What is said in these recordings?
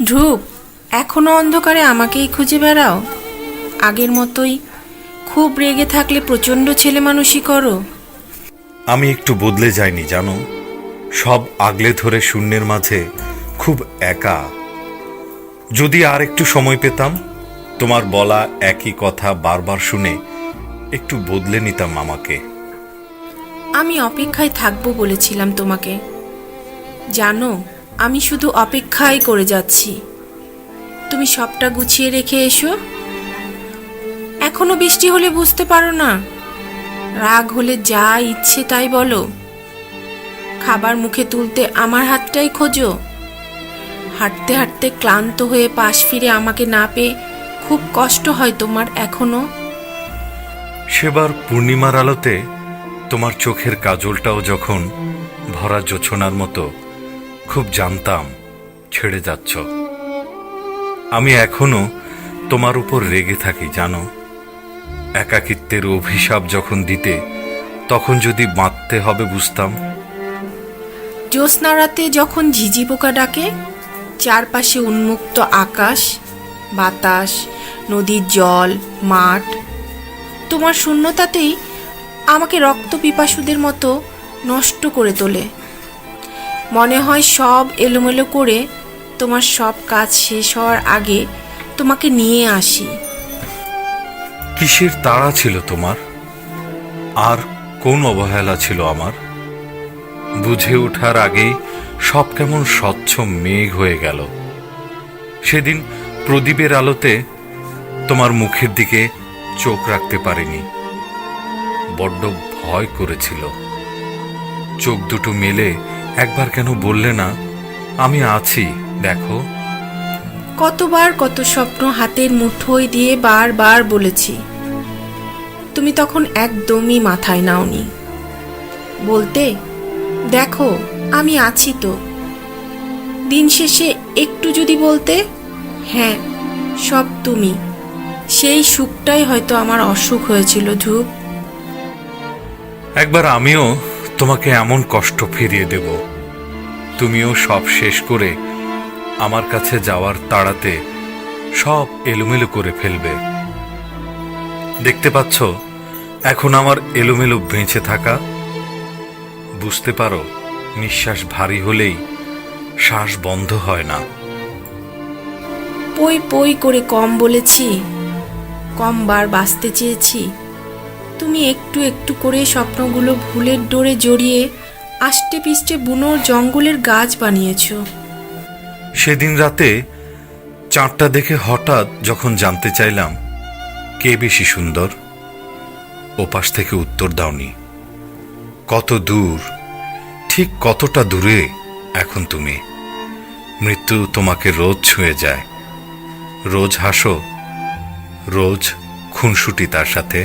ধ্রুব, এখনো অন্ধকারে আমাকেই খুঁজে বেড়াও? আগের মতোই খুব রেগে থাকলে প্রচণ্ড ছেলেমানুষি করো? আমি একটু বদলে যাইনি জানো, সব আগলে ধরে শূন্যের মাঝে খুব একা। যদি আর একটু সময় পেতাম, তোমার বলা একই কথা বারবার শুনে একটু বদলে নিতাম আমাকে। আমি অপেক্ষায় থাকবো বলেছিলাম তোমাকে। জানো, আমি শুধু অপেক্ষাই করে যাচ্ছি। তুমি সবটা গুছিয়ে রেখে এসো। এখনো বৃষ্টি হলে বুঝতে পারো না? রাগ হলে যা ইচ্ছে তাই বলো। খাবার মুখে তুলতে আমার হাতটাই খোঁজো। হাঁটতে হাঁটতে ক্লান্ত হয়ে পাশ ফিরে আমাকে না পেয়ে খুব কষ্ট হয় তোমার এখনো? সেবার পূর্ণিমার আলোতে তোমার চোখের কাজলটাও যখন ভরা জোছনার মতো, খুব জানতাম ছেড়ে যাচ্ছ। আমি এখনো তোমার উপর রেগে থাকি জানো। একাকিত্বের অভিশাপ যখন দিতে, তখন যদি বাঁধতে হবে বুঝতাম। জ্যোৎস্না রাতে যখন ঝিঝি পোকা ডাকে, চারপাশে উন্মুক্ত আকাশ, বাতাস, নদীর জল, মাঠ, তোমার শূন্যতাতেই আমাকে রক্ত পিপাসুদের মতো নষ্ট করে তোলে। মনে হয় সব এলোমেলো করে তোমার সব কাজ শেষ হওয়ার আগে তোমাকে নিয়ে আসি। কিসের তাড়া ছিল তোমার, আর কোন অবহেলা ছিল আমার? বুঝে ওঠার আগেই সব কেমন স্বচ্ছ মেঘ হয়ে গেল। সেদিন প্রদীপের আলোতে তোমার মুখের দিকে চোখ রাখতে পারিনি, বড্ড ভয় করেছিল। চোখ দুটো মেলে একবার কেন বললে না, আমি আছি দেখো? কতবার কত স্বপ্ন হাতের মুঠোয় দিয়ে বারবার বলেছি, তুমি তখন একদমই মাথায় নাওনি। বলতে, দেখো আমি আছি তো। দিন শেষে একটু যদি বলতে, হ্যাঁ সব তুমি, সেই সুখটাই হয়তো আমার অসুখ হয়েছিল ধ্রুব। একবার আমিও তোমাকে এমন কষ্ট ফিরিয়ে দেব, তুমিও সব শেষ করে আমার কাছে যাওয়ার তাড়াতে সব এলোমেলো করে ফেলবে। দেখতে পাচ্ছ এখন আমার এলোমেলো বেঁচে থাকা? বুঝতে পারো, নিঃশ্বাস ভারী হলেই শ্বাস বন্ধ হয় না। পই পই করে কম বলেছি, কম বার বাঁচতে চেয়েছি। তুমি একটু একটু করে স্বপ্নগুলো ভুলের ডোরে জড়িয়ে আষ্টে পিষ্টে বুনোর জঙ্গলের গাছ বানিয়েছ। সেদিন রাতে চাঁদটা দেখে হঠাৎ যখন জানতে চাইলাম কে বেশি সুন্দর, ওপাশ থেকে উত্তর দাওনি। কত দূর, ঠিক কতটা দূরে এখন তুমি? মৃত্যু তোমাকে রোজ ছুঁয়ে যায়, রোজ হাসো, রোজ খুনসুটি তার সাথে।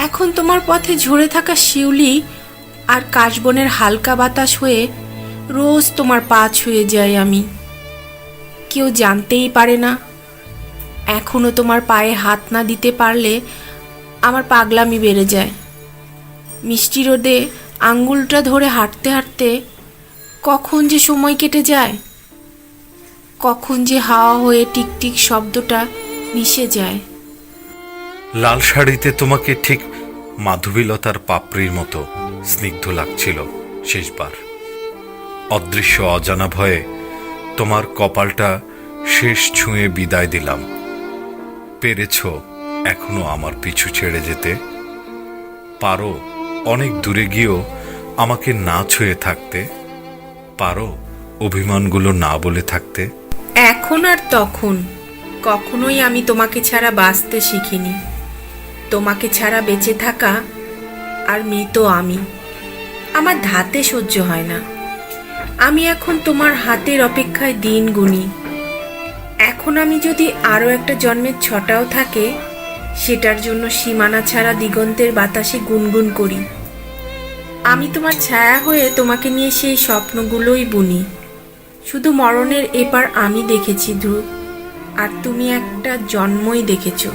এখন তোমার পথে ঝরে থাকা শিউলি আর কাশবনের হালকা বাতাস হয়ে রোজ তোমার পা ছুঁয়ে যাই আমি। কেউ জানতেই পারে না। এখনো তোমার পায়ে হাত না দিতে পারলে আমার পাগলামি বেড়ে যায়। মিষ্টি রোদে আঙ্গুলটা ধরে হাঁটতে হাঁটতে কখন যে সময় কেটে যায়, কখন যে হাওয়া হয়ে টিকটিক শব্দটা মিশে যায়। লাল শাড়িতে তোমাকে ঠিক মাধবীলতার পাপড়ির মতো স্নিগ্ধ লাগছিল শেষবার। অদৃশ্য অজানা ভয়ে তোমার কপালটা শেষ ছুঁয়ে বিদায় দিলাম। পেরেছ এখনো আমার পিছু ছেড়ে যেতে? পারো অনেক দূরে গিয়েও আমাকে না ছুঁয়ে থাকতে? পারো অভিমানগুলো না বলে থাকতে? এখন আর তখন কখনোই আমি তোমাকে ছাড়া বাঁচতে শিখিনি। তোমাকে ছাড়া বেঁচে থাকা আর মৃত আমি আমার ধাতে সহ্য হয় না। আমি এখন তোমার হাতের অপেক্ষায় দিন গুনি। এখন আমি যদি আরও একটা জন্মের ছটাও থাকে, সেটার জন্য সীমানা ছাড়া দিগন্তের বাতাসে গুনগুন করি। আমি তোমার ছায়া হয়ে তোমাকে নিয়ে সেই স্বপ্নগুলোই বুনি। শুধু মরণের এপার আমি দেখেছি ধ্রুব, আর তুমি একটা জন্মই দেখেছো।